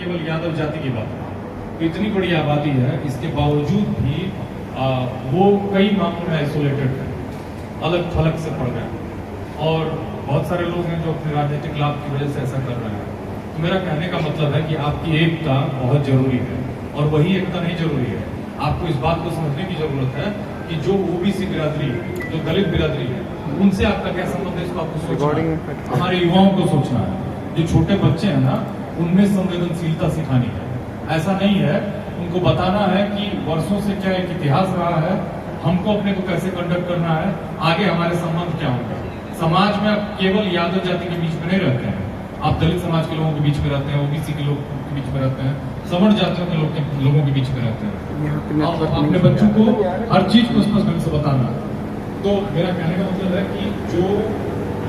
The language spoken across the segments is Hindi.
केवल यादव जाति की बात है। तो इतनी बड़ी आबादी है, इसके बावजूद भी वो कई मामलों में आइसोलेटेड है, अलग थलग से पड़ गए और बहुत सारे लोग हैं जो अपने राजनीतिक लाभ की वजह से ऐसा कर रहे हैं। तो मेरा कहने का मतलब है कि आपकी एकता बहुत जरूरी है और वही एकता नहीं जरूरी है। आपको इस बात को समझने की जरूरत है कि जो ओबीसी बिरादरी है, जो दलित बिरादरी है, उनसे आपका क्या संबंध है, इसको आपको सोचना है। हमारे युवाओं को सोचना है, जो छोटे बच्चे हैं ना, उनमें संवेदनशीलता सिखानी है। ऐसा नहीं है, उनको बताना है कि वर्षों से क्या एक इतिहास रहा है, हमको अपने को कैसे कंडक्ट करना है, आगे हमारे संबंध क्या होंगे। समाज में आप केवल यादव जाति के बीच में नहीं रहते हैं, आप दलित समाज के लोगों के बीच में रहते हैं, ओबीसी के लोगों के बीच में रहते हैं, सवर्ण जातियों के लोगों के बीच में रहते हैं। अपने बच्चों को हर चीज को स्पष्ट ढंग से बताना। तो मेरा कहने का मतलब है कि जो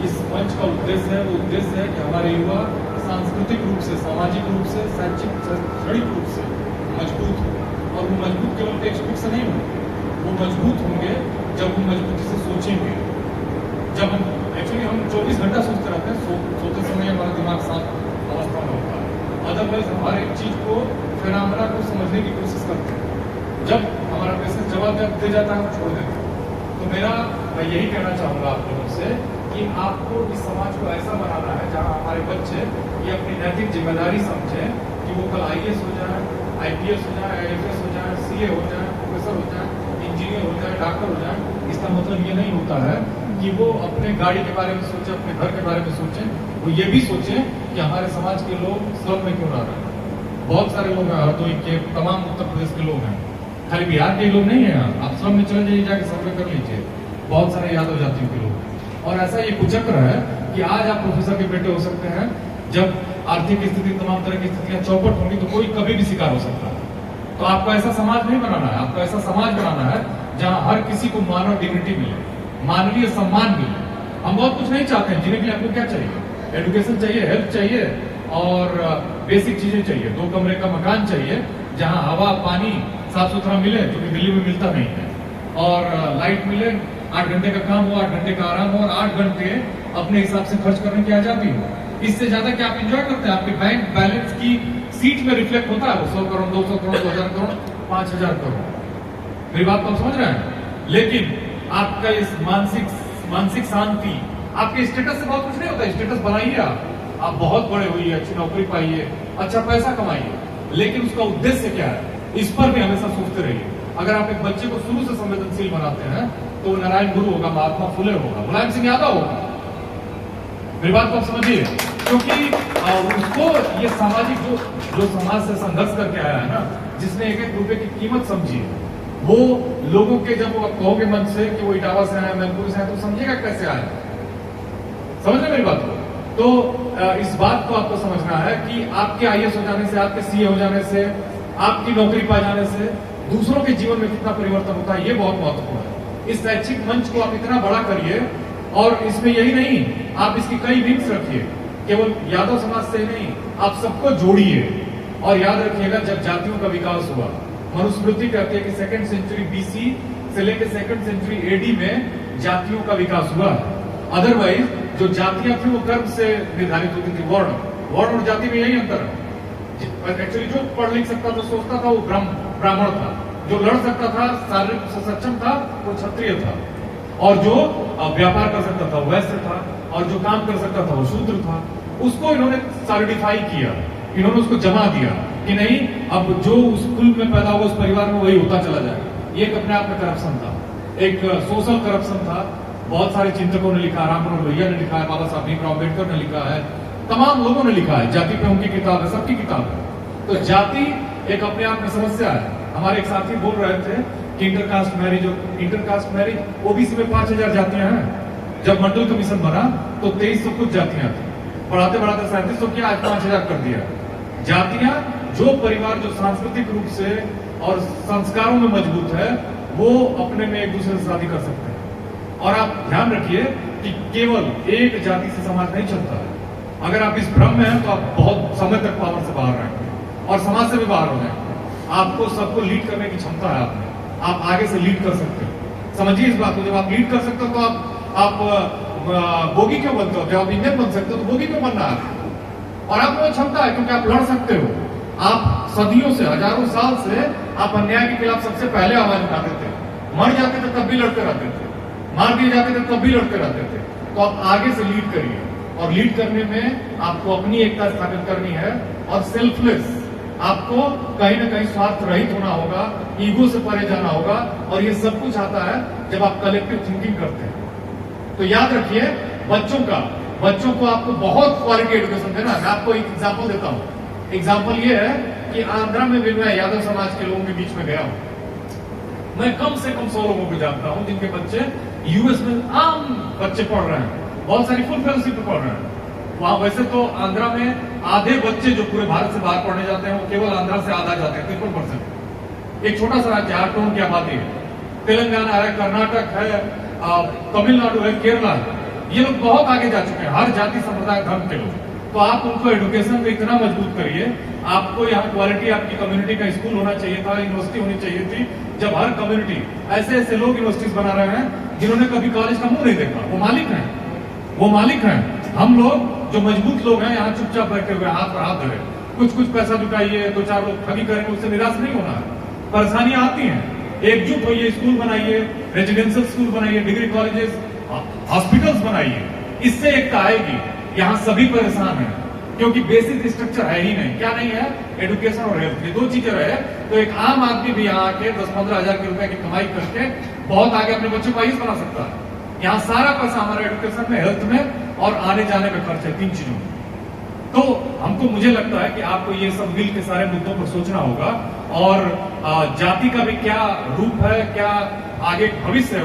इस मंच का उद्देश्य है, वो उद्देश्य है कि हमारे युवा सांस्कृतिक रूप से, सामाजिक रूप से, शैक्षणिक रूप से मजबूत हो। और वो मजबूत केवल टेक्स्ट बुक से नहीं होंगे, वो मजबूत होंगे जब वो मजबूती से सोचेंगे। जब हम एक्चुअली हम 24 घंटा सोचते रहते हैं, सोते समय हमारा दिमाग शांत अवस्था में होता है। अदरवाइज हमारे एक चीज को, फिनोमेना को समझने की कोशिश करते हैं। जब हमारा पेशेंस जवाब दे जाता है, हम छोड़ देते हैं। तो मैं यही कहना चाहूंगा आप लोगों से कि आपको इस समाज को ऐसा बनाना है जहां हमारे बच्चे ये अपनी नैतिक जिम्मेदारी समझें कि वो कल IAS हो जाए, IPS हो जाए, IFS हो जाए, CA हो जाए, प्रोफेसर हो जाए, इंजीनियर हो जाए, डॉक्टर हो जाए। इसका मतलब ये नहीं होता है कि वो अपने गाड़ी के बारे में सोचे, अपने घर के बारे में सोचे। वो ये भी सोचे कि हमारे समाज के लोग श्रम में क्यों रह रहे हैं। बहुत सारे लोग हैं, हरदोई के, तमाम उत्तर प्रदेश के लोग हैं, खाली बिहार के लोग नहीं है। आप श्रम में चले जाइए, जाके सर्वे कर लीजिए, बहुत सारे यादव जातियों के लोग हैं। और ऐसा ये कुचक्र है कि आज आप प्रोफेसर के बेटे हो सकते हैं, जब आर्थिक स्थिति, तमाम तरह की स्थितियां चौपट होंगी तो कोई कभी भी शिकार हो सकता है। तो आपको ऐसा समाज नहीं बनाना है, आपको ऐसा समाज बनाना है जहां हर किसी को मानव डिग्निटी मिले, मानवीय सम्मान मिले। हम बहुत कुछ नहीं चाहते हैं, जीने के लिए आपको क्या चाहिए? एजुकेशन चाहिए, हेल्थ चाहिए और बेसिक चीजें चाहिए। 2 कमरे का मकान चाहिए जहां हवा, पानी साफ सुथरा मिले, जो कि दिल्ली में मिलता नहीं है, और लाइट मिले, 8 घंटे का काम हो, 8 घंटे का आराम हो, और 8 घंटे अपने हिसाब से खर्च करने की आजादी हो। इससे ज्यादा क्या आप एंजॉय करते हैं? आपके बैंक बैलेंस की सीट में रिफ्लेक्ट होता है वो 100 करोड़, 200 करोड़, 2000 करोड़, 5000 करोड़। मेरी बात तो आप समझ रहे हैं? लेकिन आपका इस मानसिक शांति, आपके स्टेटस से बहुत कुछ नहीं होता। स्टेटस बनाइए, आप बहुत बड़े होइए, अच्छी नौकरी पाइए, अच्छा पैसा कमाइए, लेकिन उसका उद्देश्य क्या है, इस पर भी हमेशा सोचते रहिए। अगर आप एक बच्चे को शुरू से संवेदनशील बनाते हैं तो वो नारायण गुरु होगा, महात्मा फुले होगा, मुलायम सिंह यादव होगा। मेरी बात को आप समझिए, क्योंकि उसको ये सामाजिक जो समाज से संघर्ष करके आया है ना, जिसने 1-1 रुपए की कीमत समझी है, वो लोगों के, जब आप कहोगे मन से कि वो इटावा से आया, मैनपुर से आया, तो समझेगा कैसे आया। समझ रहे मेरी बात को? तो इस बात को आपको समझना है कि आपके IAS हो जाने से, आपके CA हो जाने से, आपकी नौकरी पा जाने से दूसरों के जीवन में कितना परिवर्तन होता है, ये बहुत महत्वपूर्ण है। इस शैक्षिक मंच को आप इतना बड़ा करिए, और इसमें यही नहीं, आप इसकी कई विंग्स रखिए, केवल यादव समाज से नहीं, आप सबको जोड़िए। और याद रखिएगा, जब जातियों का विकास हुआ, मनुस्मृति कहती है कि 2nd सेंचुरी BC से लेकर 2nd सेंचुरी AD में जातियों का विकास हुआ। अदरवाइज जो जातियां थी वो कर्म से निर्धारित होती थी, वर्ण और जाति में यही अंतर है। एक्चुअली जो पढ़ लिख सकता था, सोचता था, वो ब्राह्मण था। जो लड़ सकता था, शारीरिक से सक्षम था, वो क्षत्रिय था। और जो व्यापार कर सकता था, वो वैश्य था। और जो काम कर सकता था, वो शूद्र था। उसको इन्होंने सॉलिडिफाई किया, इन्होंने उसको जमा दिया कि नहीं, अब जो उस कुल में पैदा हुआ, उस परिवार में वही होता चला जाएगा। ये एक अपने आप में करप्शन था, एक सोशल करप्शन था। बहुत सारे चिंतकों ने लिखा, राम मनोहर लोहिया ने लिखा है, बाबा साहब भीमराव अम्बेडकर ने लिखा है, तमाम लोगों ने लिखा है। जाति पे उनकी किताब है, सबकी किताब है। तो जाति एक अपने आप में समस्या है। हमारे एक साथी बोल रहे थे कि इंटरकास्ट मैरिज, ओबीसी में 5000 जातियां हैं। जब मंडल कमीशन बना तो 2300 कुछ जातियां थी, बढ़ाते 3700 किया, आज 5000 कर दिया। जातियां, जो परिवार जो सांस्कृतिक रूप से और संस्कारों में मजबूत है, वो अपने में एक दूसरे से शादी कर सकते हैं। और आप ध्यान रखिए कि केवल एक जाति से समाज नहीं चलता है। अगर आप इस भ्रम में हैं तो आप बहुत समय तक पावर से बाहर रहेंगे और समाज से भी बाहर हो जाएंगे। आपको सबको लीड करने की क्षमता है, आप आगे से लीड कर सकते हो। समझिए इस बात को, जब आप लीड कर सकते हो तो आप बोगी क्यों बनते हो? जब आप इंजन बन सकते हो तो बोगी क्यों बनना है? और आप में क्षमता है क्योंकि आप लड़ सकते हो। आप सदियों से, हजारों साल से आप अन्याय के खिलाफ सबसे पहले आवाज उठाते थे। मर जाते थे तब भी लड़ते रहते थे, मार दिए जाते थे तब भी लड़ते रहते थे। तो आप आगे से लीड करिए, और लीड करने में आपको अपनी एकता स्थापित करनी है, और सेल्फलेस, आपको कहीं ना कहीं स्वार्थ रहित होना होगा, ईगो से परे जाना होगा। और ये सब कुछ आता है जब आप कलेक्टिव थिंकिंग करते हैं। तो याद रखिए, बच्चों को आपको बहुत क्वालिटी एजुकेशन देना है। मैं आपको एक एग्जाम्पल देता हूं। एग्जाम्पल ये है कि आंध्रा में भी मैं यादव समाज के लोगों के बीच में गया हूं। मैं कम से कम 100 लोगों को जानता हूं जिनके बच्चे यूएस में आम बच्चे पढ़ रहे हैं, बहुत सारी फुल फेलोशिप पढ़ रहे हैं वहां। वैसे तो आंध्रा में आधे बच्चे जो पूरे भारत से बाहर पढ़ने जाते हैं वो केवल आंध्रा से आधा जाते हैं, 53%। एक छोटा सा राज्य, 8 करोड़ की आबादी है। तेलंगाना है, कर्नाटक है, तमिलनाडु है, केरला है, ये लोग बहुत आगे जा चुके हैं, हर जाति संप्रदाय धर्म के लोग। तो आप उनको एजुकेशन में इतना मजबूत करिए। आपको यहाँ क्वालिटी, आपकी कम्युनिटी का स्कूल होना चाहिए था, यूनिवर्सिटी होनी चाहिए थी। जब हर कम्युनिटी, ऐसे ऐसे लोग यूनिवर्सिटीज बना रहे हैं जिन्होंने कभी कॉलेज का मुंह नहीं देखा, वो मालिक हैं। हम लोग जो मजबूत लोग हैं यहाँ चुपचाप बैठे हुए, हाथ पर हाथ धरे, कुछ पैसा जुटाइए, 2-4 लोग ठगी करेंगे, उससे निराश नहीं होना है। परेशानियां आती हैं, एकजुट होइए, स्कूल बनाइए, रेजिडेंशियल स्कूल बनाइए, डिग्री कॉलेजेस, हॉस्पिटल्स बनाइए, इससे एकता आएगी। यहाँ सभी परेशान हैं क्योंकि बेसिक स्ट्रक्चर है ही नहीं। क्या नहीं है? एजुकेशन और हेल्थ, ये 2 चीजें रहे तो एक आम आदमी भी यहाँ आके 10-15 हजार के रुपए की कमाई करके बहुत आगे अपने बच्चों को आयुष बना सकता है। यहाँ सारा पैसा हमारे एजुकेशन में, हेल्थ में और आने जाने में खर्च है, 3 चीजों में। तो मुझे लगता है कि आपको ये सब मिल के सारे मुद्दों पर सोचना होगा, और जाति का भी क्या रूप है, क्या आगे भविष्य है